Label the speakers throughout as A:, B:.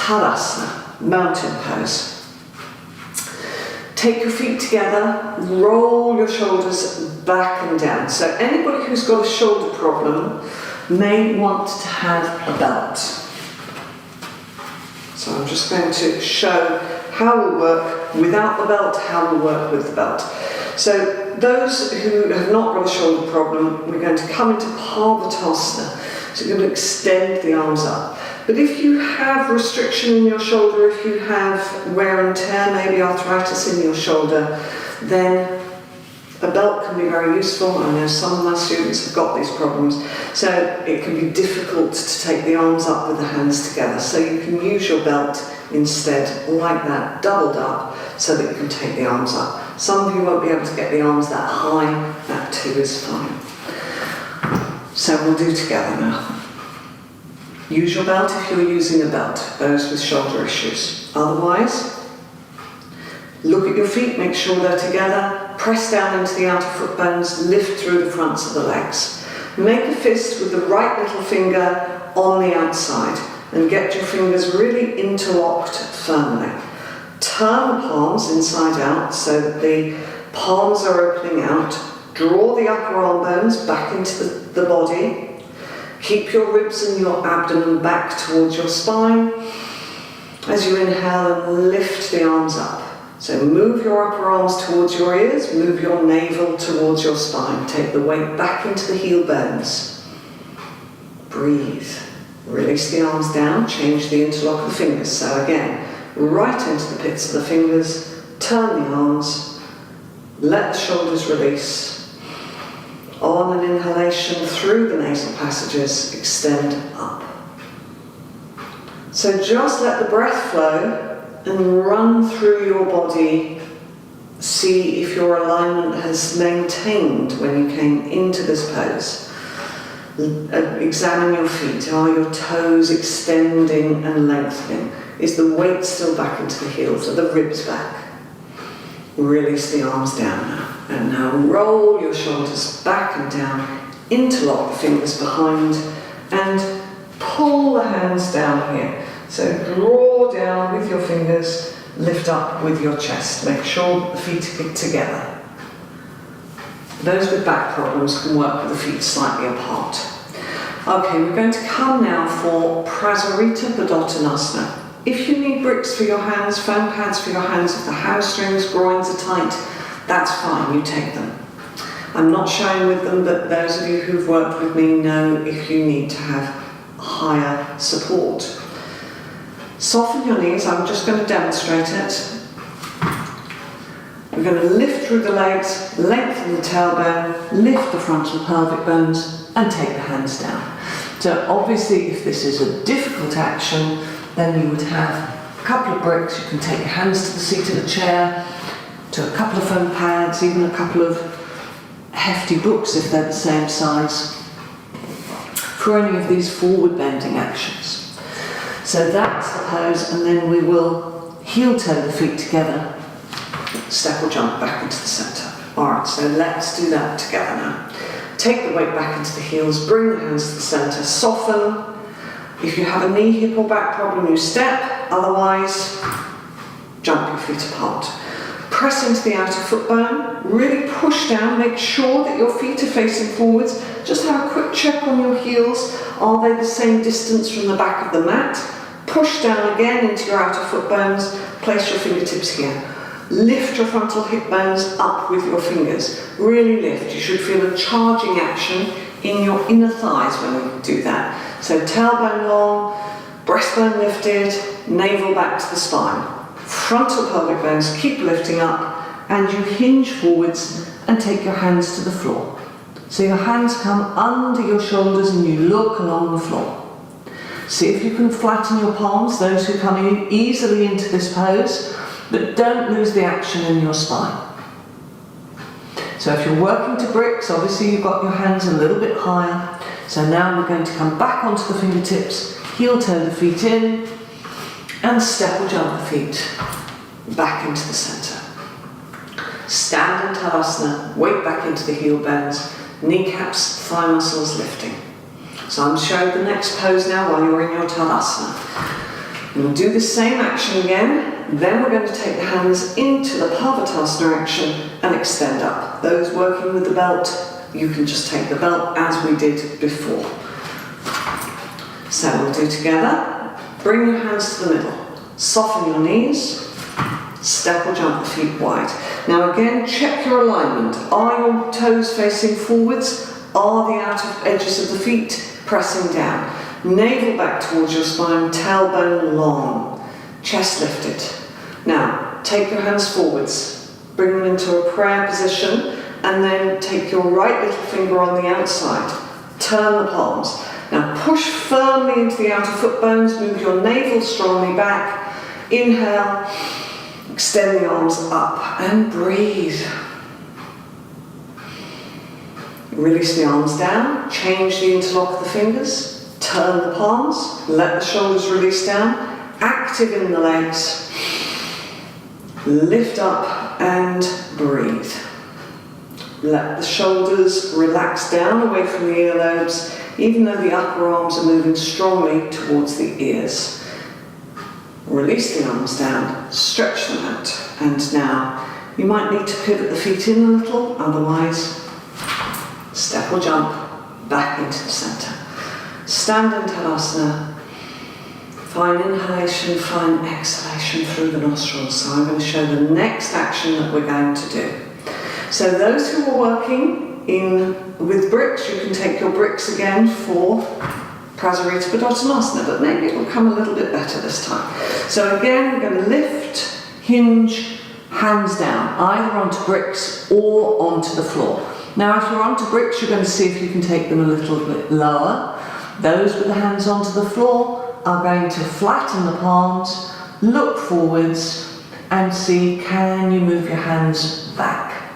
A: Tadasana, mountain pose. Take your feet together, roll your shoulders back and down. So anybody who's got a shoulder problem may want to have a belt. So I'm just going to show how we'll work without the belt, how we'll work with the belt. So those who have not got a shoulder problem, we're going to come into Parvatasana. So you're going to extend the arms up. But if you have restriction in your shoulder, if you have wear and tear, maybe arthritis in your shoulder, then a belt can be very useful. I know some of my students have got these problems. So it can be difficult to take the arms up with the hands together. So you can use your belt instead, like that, doubled up, so that you can take the arms up. Some of you won't be able to get the arms that high. That too is fine. So we'll do together now. Use your belt if you're using a belt, those with shoulder issues. Otherwise, look at your feet, make sure they're together, press down into the outer foot bones, lift through the fronts of the legs. Make a fist with the right little finger on the outside and get your fingers really interlocked firmly. Turn the palms inside out so that the palms are opening out. Draw the upper arm bones back into the body. Keep your ribs and your abdomen back towards your spine. As you inhale and lift the arms up. So move your upper arms towards your ears, move your navel towards your spine. Take the weight back into the heel bones. Breathe. Release the arms down, change the interlock of the fingers. So again, right into the pits of the fingers, turn the arms, let the shoulders release. On an inhalation through the nasal passages, extend up. So just let the breath flow and run through your body. See if your alignment has maintained when you came into this pose. Examine your feet. Are your toes extending and lengthening? Is the weight still back into the heels? Are the ribs back? Release the arms down now. And now roll your shoulders back and down, interlock the fingers behind, and pull the hands down here. So draw down with your fingers, lift up with your chest. Make sure the feet are together. Those with back problems can work with the feet slightly apart. Okay, we're going to come now for Prasarita Padottanasana. If you need bricks for your hands, foam pads for your hands, if the hamstrings, groins are tight, that's fine, you take them. I'm not showing with them, but those of you who've worked with me know if you need to have higher support. Soften your knees, I'm just going to demonstrate it. We're going to lift through the legs, lengthen the tailbone, lift the frontal pelvic bones, and take the hands down. So obviously, if this is a difficult action, then you would have a couple of bricks. You can take your hands to the seat of the chair, to a couple of foam pads, even a couple of hefty books if they're the same size, for any of these forward bending actions. So that's the pose, and then we will heel toe the feet together, step or jump back into the centre. Alright, so let's do that together now. Take the weight back into the heels, bring the hands to the centre, soften. If you have a knee, hip or back problem, you step, otherwise jump your feet apart. Press into the outer foot bone, really push down, make sure that your feet are facing forwards. Just have a quick check on your heels. Are they the same distance from the back of the mat? Push down again into your outer foot bones, place your fingertips here. Lift your frontal hip bones up with your fingers. Really lift. You should feel a charging action in your inner thighs when we do that. So tailbone long, breastbone lifted, navel back to the spine. Frontal pelvic bones keep lifting up, and you hinge forwards and take your hands to the floor. So your hands come under your shoulders and you look along the floor. See if you can flatten your palms, those who come in easily into this pose, but don't lose the action in your spine. So if you're working to bricks, obviously you've got your hands a little bit higher. So now we're going to come back onto the fingertips, heel toe the feet in, and step or jump the feet back into the centre. Stand in Tadasana, weight back into the heel bones, kneecaps, thigh muscles lifting. So I'm showing the next pose now while you're in your Tadasana. We'll do the same action again, then we're going to take the hands into the Parvatasana action and extend up. Those working with the belt, you can just take the belt as we did before. So we'll do together. Bring your hands to the middle. Soften your knees. Step or jump the feet wide. Now again, check your alignment. Are your toes facing forwards? Are the outer edges of the feet pressing down? Navel back towards your spine, tailbone long, chest lifted. Now, take your hands forwards, bring them into a prayer position, and then take your right little finger on the outside. Turn the palms. Now push firmly into the outer foot bones, move your navel strongly back. Inhale, extend the arms up and breathe. Release the arms down, change the interlock of the fingers. Turn the palms, let the shoulders release down, active in the legs, lift up and breathe. Let the shoulders relax down away from the earlobes, even though the upper arms are moving strongly towards the ears. Release the arms down, stretch them out, and now you might need to pivot the feet in a little, otherwise step or jump back into the centre. Stand in Tadasana, find inhalation, find exhalation through the nostrils. So I'm going to show the next action that we're going to do. So those who are working with bricks, you can take your bricks again for Prasarita Padottanasana, but maybe it will come a little bit better this time. So again, we're going to lift, hinge, hands down, either onto bricks or onto the floor. Now if you're onto bricks, you're going to see if you can take them a little bit lower. Those with the hands onto the floor are going to flatten the palms, look forwards and see, can you move your hands back?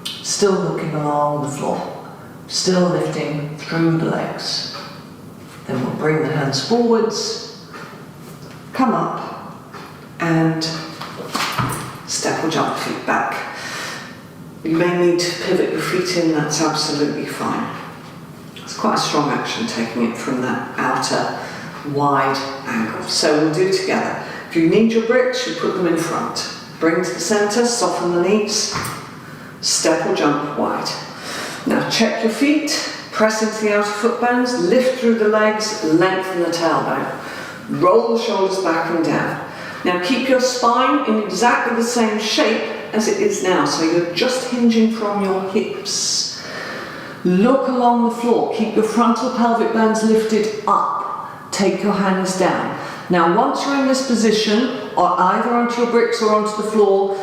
A: Still looking along the floor, still lifting through the legs. Then we'll bring the hands forwards, come up and step or jump feet back. You may need to pivot your feet in, that's absolutely fine. It's quite a strong action, taking it from that outer wide angle. So we'll do it together. If you need your bricks, you put them in front. Bring to the centre, soften the knees, step or jump wide. Now check your feet, press into the outer foot bones, lift through the legs, lengthen the tailbone. Roll the shoulders back and down. Now keep your spine in exactly the same shape as it is now, so you're just hinging from your hips. Look along the floor, keep your frontal pelvic bones lifted up, take your hands down. Now once you're in this position, or either onto your bricks or onto the floor,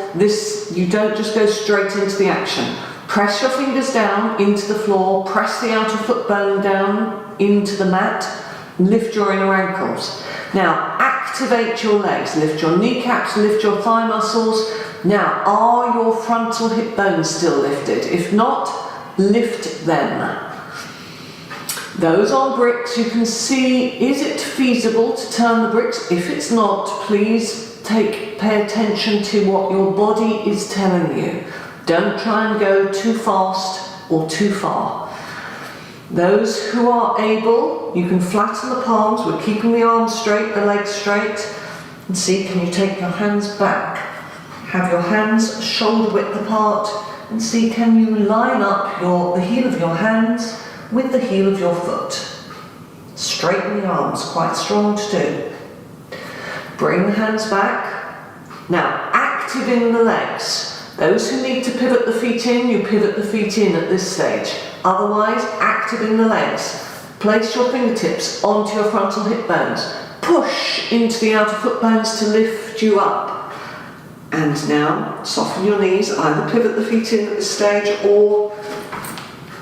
A: you don't just go straight into the action. Press your fingers down into the floor, press the outer foot bone down into the mat, lift your inner ankles. Now activate your legs, lift your kneecaps, lift your thigh muscles. Now are your frontal hip bones still lifted? If not, lift them. Those on bricks, you can see, is it feasible to turn the bricks? If it's not, please pay attention to what your body is telling you. Don't try and go too fast or too far. Those who are able, you can flatten the palms. We're keeping the arms straight, the legs straight. And see, can you take your hands back? Have your hands shoulder width apart. And see, can you line up the heel of your hands with the heel of your foot. Straighten the arms, quite strong to do. Bring the hands back. Now, active in the legs. Those who need to pivot the feet in, you pivot the feet in at this stage. Otherwise, active in the legs. Place your fingertips onto your frontal hip bones. Push into the outer foot bones to lift you up. And now, soften your knees, either pivot the feet in at this stage or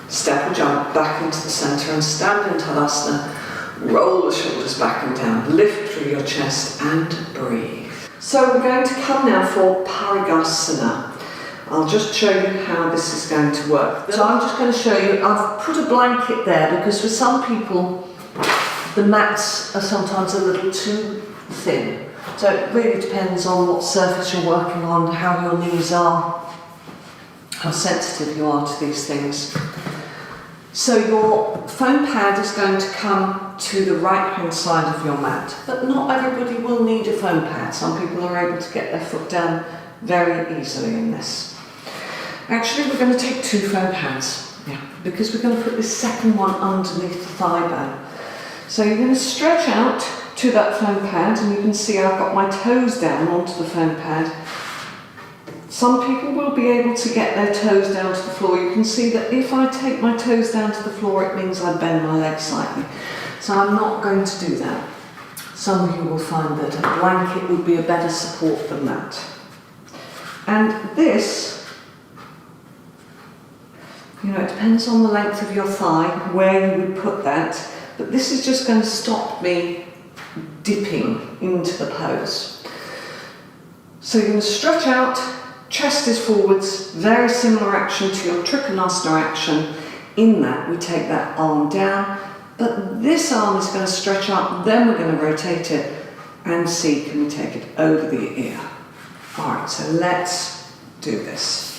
A: step or jump back into the centre and stand in Tadasana. Roll the shoulders back and down, lift through your chest and breathe. So we're going to come now for Parvatasana. I'll just show you how this is going to work. So I'm just going to show you, I've put a blanket there because for some people the mats are sometimes a little too thin. So it really depends on what surface you're working on, how your knees are, how sensitive you are to these things. So your foam pad is going to come to the right hand side of your mat, but not everybody will need a foam pad. Some people are able to get their foot down very easily in this. Actually, we're going to take 2 foam pads, because we're going to put this second one underneath the thigh bone. So you're going to stretch out to that foam pad, and you can see I've got my toes down onto the foam pad. Some people will be able to get their toes down to the floor. You can see that if I take my toes down to the floor, it means I bend my legs slightly. So I'm not going to do that. Some of you will find that a blanket would be a better support than that. And this, it depends on the length of your thigh, where you would put that, but this is just going to stop me dipping into the pose. So you're going to stretch out, chest is forwards, very similar action to your Trikonasana action. In that, we take that arm down, but this arm is going to stretch up, then we're going to rotate it and see, can we take it over the ear? Alright, so let's do this.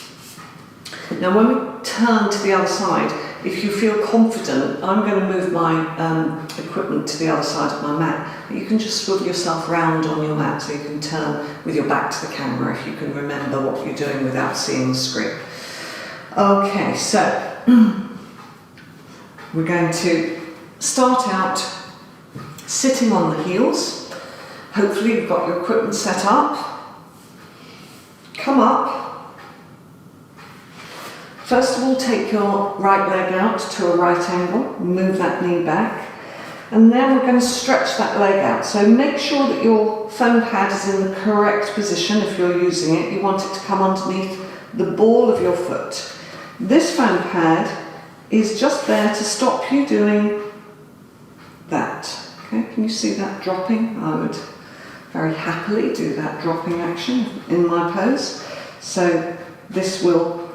A: Now when we turn to the other side, if you feel confident, I'm going to move my equipment to the other side of my mat. You can just swivel yourself round on your mat so you can turn with your back to the camera if you can remember what you're doing without seeing the screen. Okay, so we're going to start out sitting on the heels. Hopefully you've got your equipment set up. Come up. First of all, take your right leg out to a right angle, move that knee back, and then we're going to stretch that leg out. So make sure that your foam pad is in the correct position if you're using it. You want it to come underneath the ball of your foot. This foam pad is just there to stop you doing that. Okay, can you see that dropping? I would very happily do that dropping action in my pose. So this will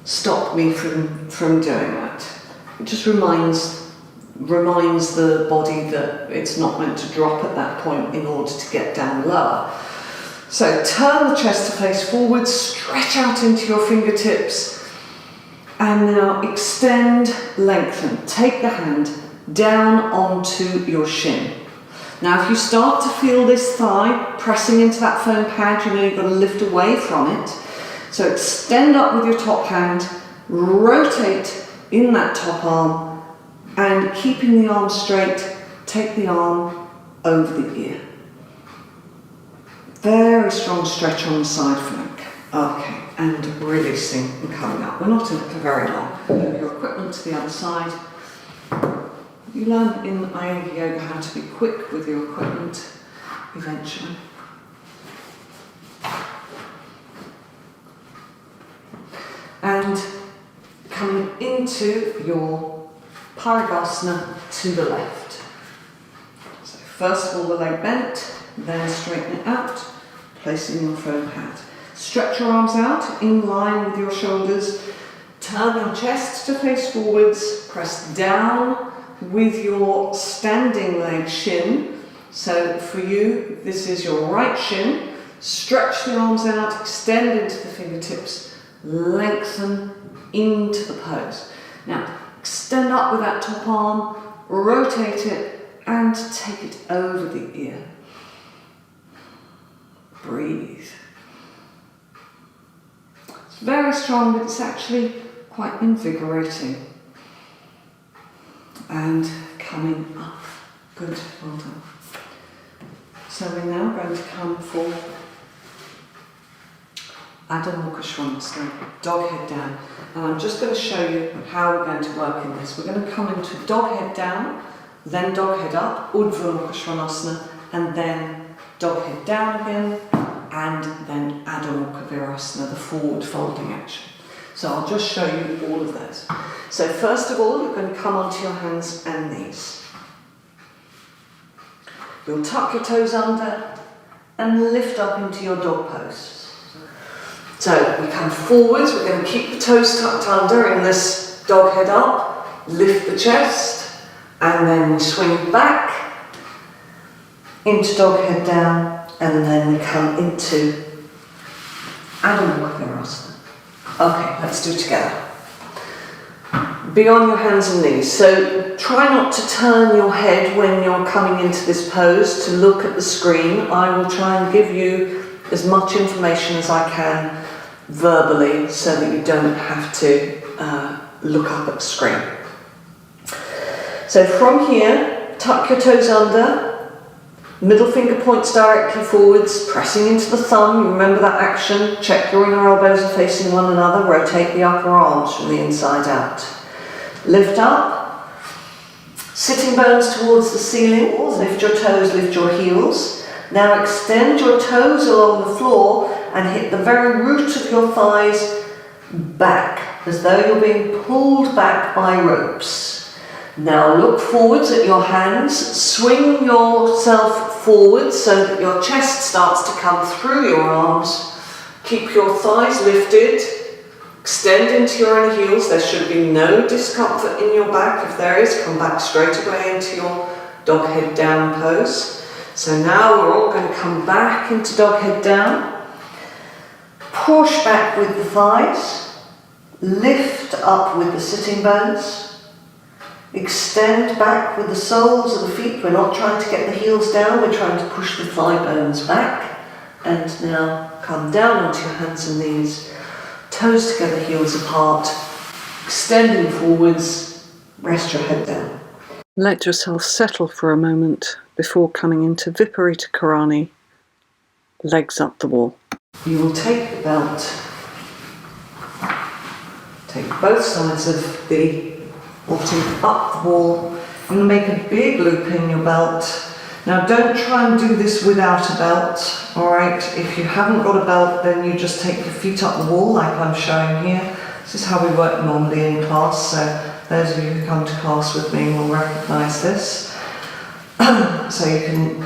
A: stop me from doing that. It just reminds the body that it's not meant to drop at that point in order to get down lower. So turn the chest to face forward, stretch out into your fingertips, and now extend, lengthen. Take the hand down onto your shin. Now if you start to feel this thigh pressing into that foam pad, you've got to lift away from it. So extend up with your top hand, rotate in that top arm, and keeping the arm straight, take the arm over the ear. Very strong stretch on the side flank. Okay, and releasing and coming up. We're not in it for very long. Move your equipment to the other side. You learn in Iyengar Yoga how to be quick with your equipment eventually. And coming into your Parvatasana to the left. So first of all the leg bent, then straighten it out, placing your foam pad. Stretch your arms out in line with your shoulders, turn your chest to face forwards, press down with your standing leg shin. So for you, this is your right shin. Stretch the arms out, extend into the fingertips, lengthen into the pose. Now, extend up with that top arm, rotate it, and take it over the ear. Breathe. It's very strong, but it's actually quite invigorating. And coming up. Good, well done. So we're now going to come for dog head down, and I'm just going to show you how we're going to work in this. We're going to come into dog head down, then dog head up, Svanasana, and then dog head down again, and then Adho Mukha Virasana, the forward folding action. So I'll just show you all of those. So first of all, you're going to come onto your hands and knees. You'll tuck your toes under and lift up into your dog pose. So we come forwards, we're going to keep the toes tucked under in this dog head up, lift the chest, and then we swing back into dog head down, and then we come into Adho Mukha Virasana. Okay, let's do it together. be on your hands and knees. So try not to turn your head when you're coming into this pose to look at the screen. I will try and give you as much information as I can verbally so that you don't have to look up at the screen. So from here, tuck your toes under, middle finger points directly forwards, pressing into the thumb. You remember that action. Check your inner elbows are facing one another. Rotate the upper arms from the inside out. Lift up, sitting bones towards the ceiling. Lift your toes, lift your heels. Now extend your toes along the floor and hit the very root of your thighs back, as though you're being pulled back by ropes. Now look forwards at your hands, swing yourself forward so that your chest starts to come through your arms. Keep your thighs lifted, extend into your inner heels. There should be no discomfort in your back. If there is, come back straight away into your dog head down pose. So now we're all going to come back into dog head down. Push back with the thighs. Lift up with the sitting bones. Extend back with the soles of the feet. We're not trying to get the heels down, we're trying to push the thigh bones back. And now come down onto your hands and knees. Toes together, heels apart. Extending forwards. Rest your head down. Let yourself settle for a moment before coming into Viparita Karani, legs up the wall. You will take the belt, take both sides of the bottom up the wall, and make a big loop in your belt. Now don't try and do this without a belt, alright? If you haven't got a belt, then you just take your feet up the wall like I'm showing here. This is how we work normally in class, so those of you who come to class with me will recognise this. So you can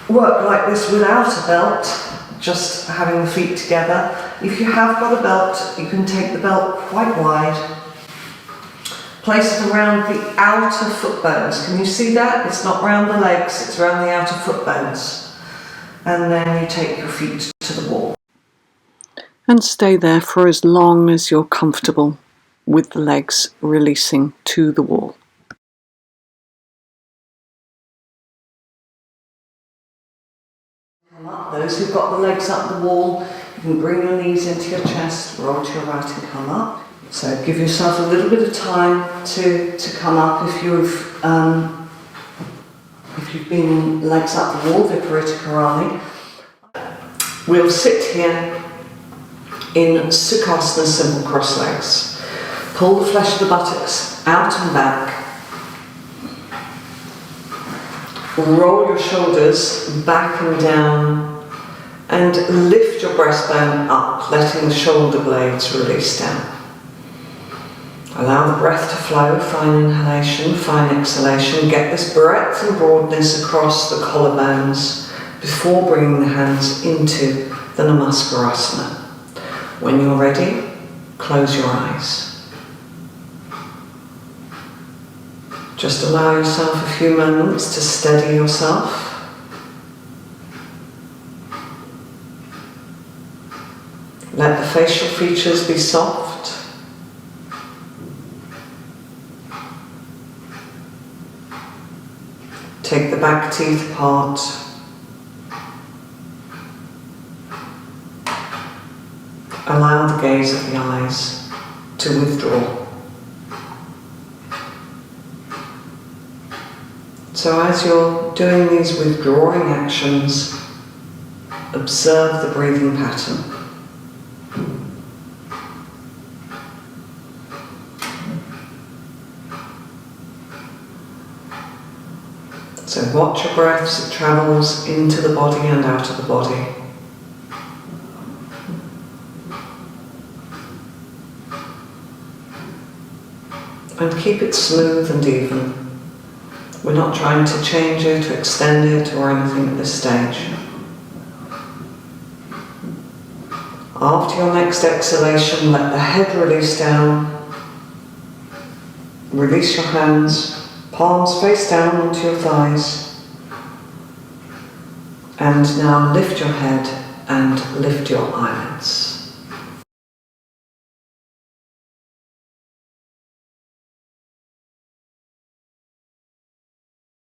A: work like this without a belt, just having the feet together. If you have got a belt, you can take the belt quite wide, place it around the outer foot bones. Can you see that? It's not around the legs, it's around the outer foot bones. And then you take your feet to the wall. And stay there for as long as you're comfortable with the legs releasing to the wall. Come up. Those who've got the legs up the wall, you can bring your knees into your chest, roll to your right and come up. So give yourself a little bit of time to come up if you've been legs up the wall, Viparita Karani. We'll sit here in seqeunces, simple cross legs. Pull the flesh of the buttocks out and back. Roll your shoulders back and down and lift your breastbone up, letting the shoulder blades release down. Allow the breath to flow, fine inhalation, fine exhalation. Get this breadth and broadness across the collarbones before bringing the hands into the Namaskarasana. When you're ready, close your eyes. Just allow yourself a few moments to steady yourself. Let the facial features be soft. Take the back teeth apart. Allow the gaze of the eyes to withdraw. So as you're doing these withdrawing actions, observe the breathing pattern. So watch your breath as it travels into the body and out of the body. And keep it smooth and even. We're not trying to change it, or extend it, or anything at this stage. After your next exhalation, let the head release down. Release your hands, palms face down onto your thighs. And now lift your head and lift your eyelids.